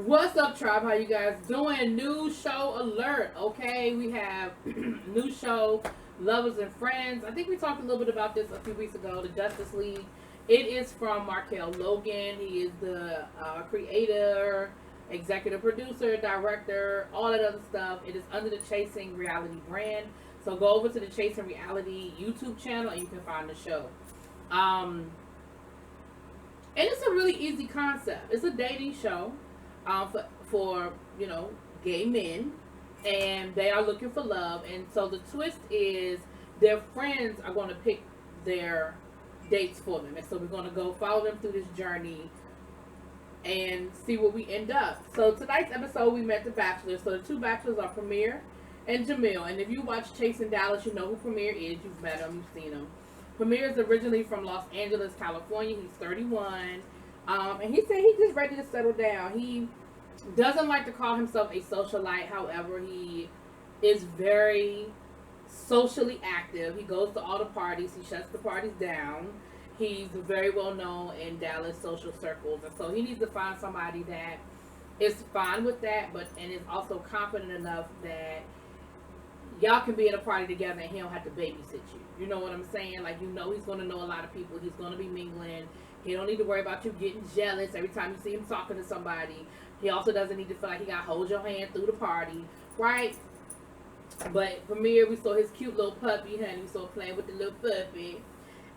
What's up, tribe? How you guys doing? New show alert. Okay, we have new show, Lovers and Friends. I think we talked a little bit about this a few weeks ago. The Justice League. It is from Markel Logan. He is the creator, executive producer, director, all that other stuff. It is under the Chasing Reality brand. So go over to the Chasing Reality YouTube channel and you can find the show. And it's a really easy concept. It's a dating show for gay men, and they are looking for love. And so the twist is their friends are going to pick their dates for them, and so we're going to go follow them through this journey and see where we end up. So tonight's episode, we met the bachelors. So the two bachelors are Premier and Jamil. And if you watch Chasing Dallas, you know who Premier is. You've met him, you've seen him. Premier is originally from Los Angeles, California. He's 31. And he said he's just ready to settle down. He doesn't like to call himself a socialite. However, he is very socially active. He goes to all the parties. He shuts the parties down. He's very well known in Dallas social circles. And so he needs to find somebody that is fine with that, and is also confident enough that y'all can be at a party together and he don't have to babysit you. You know what I'm saying? Like, he's going to know a lot of people. He's going to be mingling. He don't need to worry about you getting jealous every time you see him talking to somebody. He also doesn't need to feel like he got to hold your hand through the party, right? But Premier, we saw his cute little puppy, honey. We saw playing with the little puppy.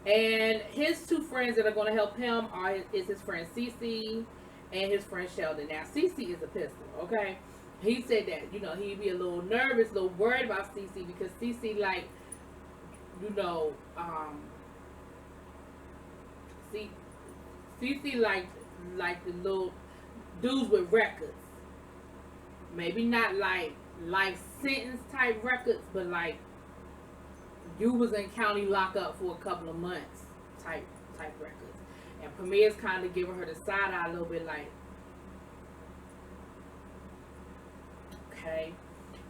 And his two friends that are going to help him is his friend Cece and his friend Sheldon. Now, Cece is a pistol, okay? He said that, he'd be a little nervous, a little worried about Cece because Cece, like, Cece like the little dudes with records. Maybe not like life sentence type records, but like you was in county lockup for a couple of months type records. And Premier's kind of giving her the side eye a little bit, like, okay.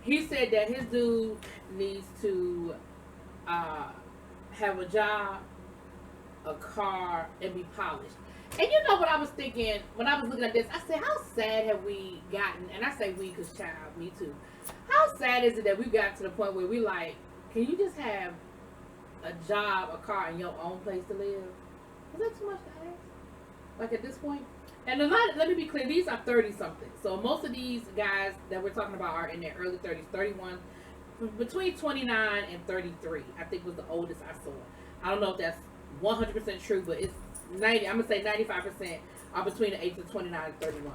He said that his dude needs to have a job, a car, and be polished. And you know what I was thinking when I was looking at this? I said, how sad have we gotten? And I say we because, child, me too. How sad is it that we got to the point where we like, can you just have a job, a car, and your own place to live? Is that too much to ask? Like, at this point? And let me be clear, these are 30-something. So most of these guys that we're talking about are in their early 30s, 31, between 29 and 33, I think was the oldest I saw. I don't know if that's 100% true, but it's 90. I'm gonna say 95% are between the ages of 29 and 31.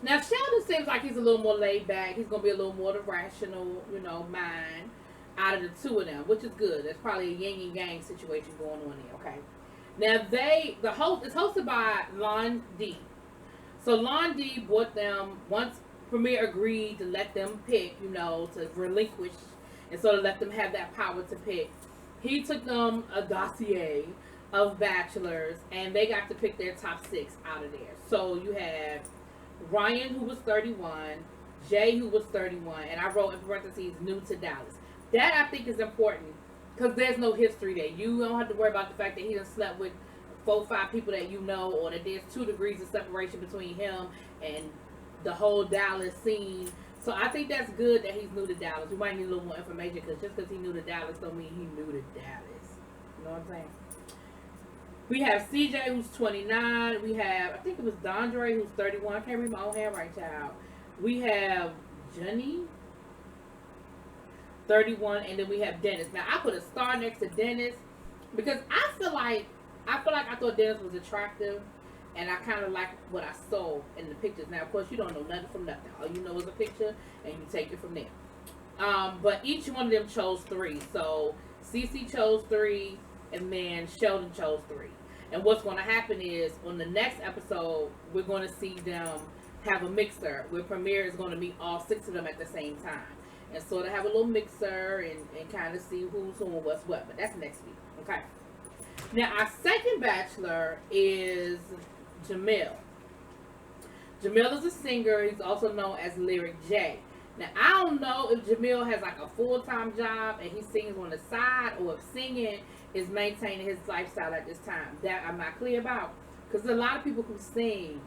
Now Sheldon seems like he's a little more laid back. He's gonna be a little more the rational, mind out of the two of them, which is good. There's probably a yin and yang situation going on there. Okay. Now it's hosted by Lon D. So Lon D bought them once Premier agreed to let them pick, to relinquish, and so to let them have that power to pick. He took them a dossier of bachelors, and they got to pick their top 6 out of there. So you have Ryan, who was 31, Jay, who was 31, and I wrote in parentheses, new to Dallas. That I think is important because there's no history there. You don't have to worry about the fact that he done slept with 4 or 5 people that you know, or that there's 2 degrees of separation between him and the whole Dallas scene. So I think that's good that he's new to Dallas. We might need a little more information because just because he's new to Dallas don't mean he's new to Dallas. You know what I'm saying? We have CJ, who's 29. We have, I think it was Dondre, who's 31. I can't read my own handwriting, child. We have Jenny, 31, and then we have Dennis. Now I put a star next to Dennis because I feel like I thought Dennis was attractive. And I kind of like what I saw in the pictures. Now, of course, you don't know nothing from nothing. All you know is a picture, and you take it from there. But each one of them chose 3. So, Cece chose 3, and then Sheldon chose 3. And what's going to happen is, on the next episode, we're going to see them have a mixer, where Premier is going to meet all 6 of them at the same time. And so, to have a little mixer and kind of see who's who and what's what. But that's next week. Okay. Now, our second bachelor is Jamil. Jamil is a singer. He's also known as Lyric J. Now, I don't know if Jamil has like a full-time job and he sings on the side, or if singing is maintaining his lifestyle at this time. That I'm not clear about. because a lot of people who sing.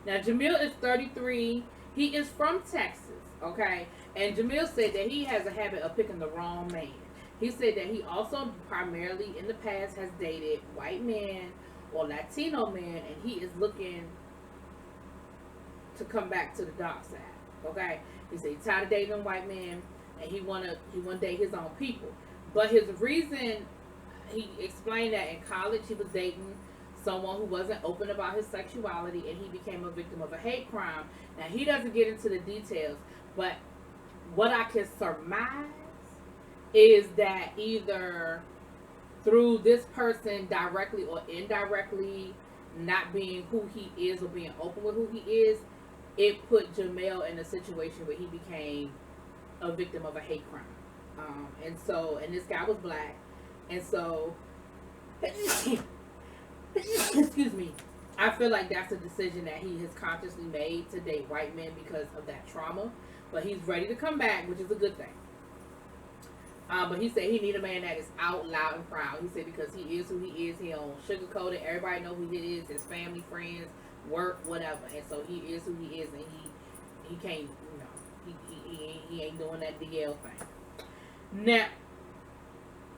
Now, Jamil is 33. He is from Texas, okay? And Jamil said that he has a habit of picking the wrong man. He said that he also primarily in the past has dated white men or Latino men, and he is looking to come back to the dark side, okay? He said he's tired of dating white men, and he wanna date his own people. But his reason, he explained that in college he was dating someone who wasn't open about his sexuality, and he became a victim of a hate crime. Now, he doesn't get into the details, but what I can surmise is that either through this person directly or indirectly not being who he is or being open with who he is, it put Jamel in a situation where he became a victim of a hate crime. And this guy was black, and so excuse me, I feel like that's a decision that he has consciously made to date white men because of that trauma. But he's ready to come back, which is a good thing. But he said he need a man that is out loud and proud. He said because he is who he is, he don't sugarcoat it. Everybody know who he is, his family, friends, work, whatever. And so he is who he is, and he can't, you know, he ain't doing that DL thing. Now,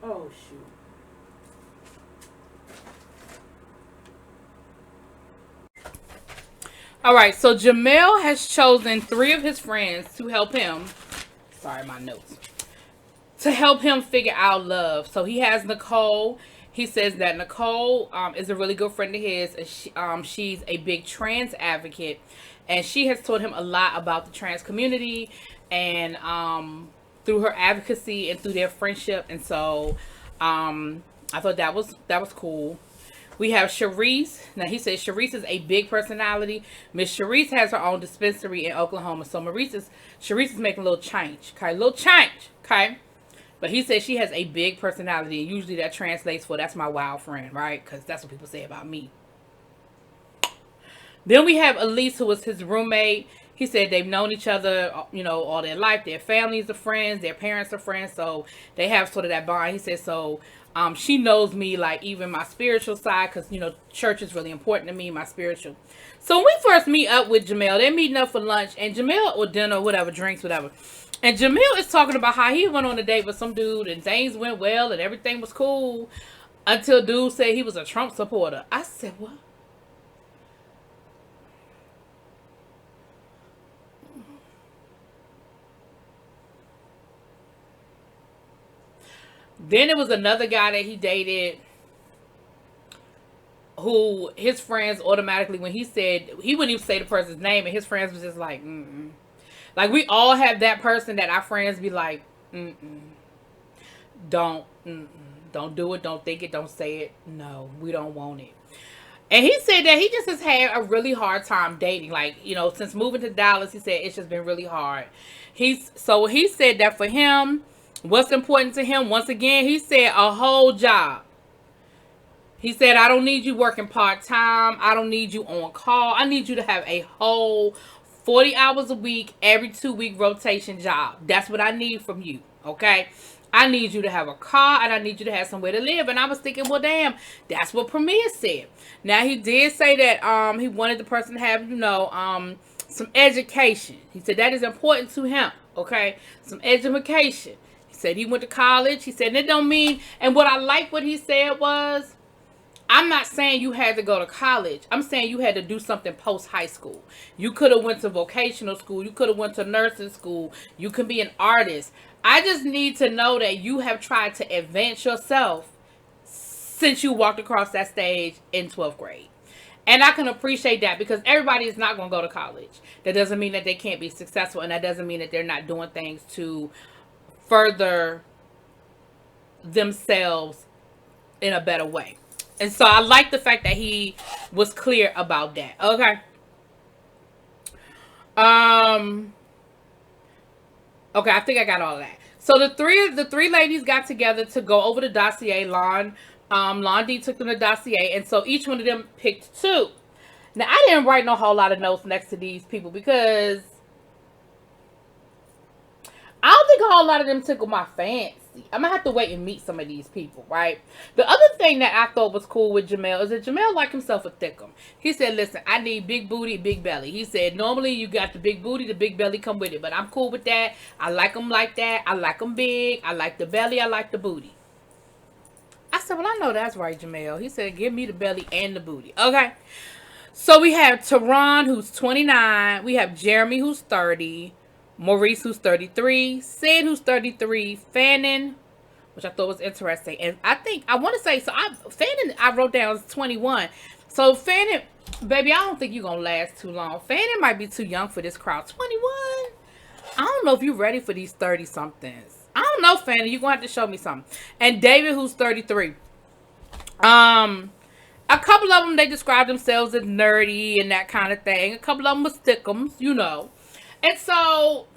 oh shoot. All right, so Jamel has chosen 3 of his friends to help him. Sorry, my notes. To help him figure out love. So he has Nicole. He says that Nicole is a really good friend of his. And she's a big trans advocate. And she has told him a lot about the trans community. And through her advocacy and through their friendship. And so I thought that was cool. We have Sharice. Now, he says Sharice is a big personality. Miss Sharice has her own dispensary in Oklahoma. So Sharice is making a little change. Okay, a little change. Okay. But he says she has a big personality. And usually that translates for that's my wild friend, right? Because that's what people say about me. Then we have Elise, who was his roommate. He said they've known each other, you know, all their life. Their families are friends. Their parents are friends. So they have sort of that bond. He said so. She knows me, like, even my spiritual side, because, you know, church is really important to me, my spiritual. So when we first meet up with Jamel, they're meeting up for lunch, and Jamel, or dinner, whatever, drinks, whatever. And Jamel is talking about how he went on a date with some dude, and things went well, and everything was cool, until dude said he was a Trump supporter. I said, what? Then there was another guy that he dated who his friends automatically, when he said, he wouldn't even say the person's name, and his friends was just like, mm-mm. Like, we all have that person that our friends be like, don't do it, don't think it, don't say it. No, we don't want it. And he said that he just has had a really hard time dating. Like, you know, since moving to Dallas, he said it's just been really hard. So he said that for him, what's important to him, once again, he said a whole job. He said, I don't need you working part-time. I don't need you on call. I need you to have a whole 40 hours a week, every 2-week rotation job. That's what I need from you, okay? I need you to have a car, and I need you to have somewhere to live. And I was thinking, well, damn, that's what Premier said. Now, he did say that he wanted the person to have, you know, some education. He said that is important to him, okay? Some education. Said he went to college. He said, it don't mean, and what I like what he said was, I'm not saying you had to go to college. I'm saying you had to do something post high school. You could have went to vocational school. You could have went to nursing school. You can be an artist. I just need to know that you have tried to advance yourself since you walked across that stage in 12th grade. And I can appreciate that, because everybody is not going to go to college. That doesn't mean that they can't be successful, and that doesn't mean that they're not doing things to further themselves in a better way. And so I like the fact that he was clear about that. Okay. Okay, I think I got all that. So the three ladies got together to go over the dossier. Lon D took them the dossier, and so each one of them picked 2. Now, I didn't write no whole lot of notes next to these people, because I don't think a whole lot of them tickled my fancy. see. I'm gonna have to wait and meet some of these people, right? The other thing that I thought was cool with Jamel is that Jamel like himself a thickum. He said, listen, I need big booty, big belly. He said, normally you got the big booty, the big belly come with it, but I'm cool with that. I like them like that. I like them big. I like the belly. I like the booty. I said, well, I know that's right, Jamel. He said, give me the belly and the booty. Okay. So we have Teron, who's 29. We have Jeremy, who's 30. Maurice, who's 33. Sid, who's 33. Fannin, which I thought was interesting. And I want to say, Fannin, I wrote down is 21. So Fannin, baby, I don't think you're going to last too long. Fannin might be too young for this crowd. 21? I don't know if you're ready for these 30-somethings. I don't know, Fannin. You're going to have to show me something. And David, who's 33. A couple of them, they describe themselves as nerdy and that kind of thing. A couple of them were stickums, you know. And so,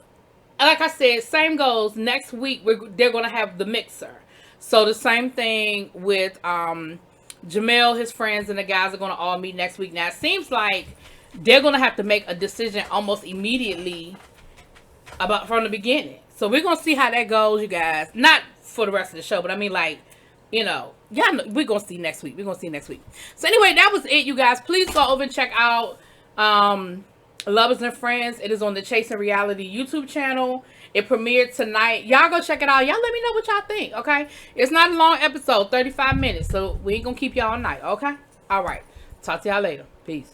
like I said, same goes. Next week, they're going to have the mixer. So the same thing with Jamel, his friends, and the guys are going to all meet next week. Now, it seems like they're going to have to make a decision almost immediately from the beginning. So we're going to see how that goes, you guys. Not for the rest of the show, but I mean, like, you know, y'all know, we're going to see next week. We're going to see next week. So anyway, that was it, you guys. Please go over and check out Lovers and Friends. It is on the Chasing Reality YouTube channel. It premiered tonight. Y'all go check it out. Y'all let me know what y'all think, okay? It's not a long episode, 35 minutes. So we ain't going to keep y'all all night, okay? All right. Talk to y'all later. Peace.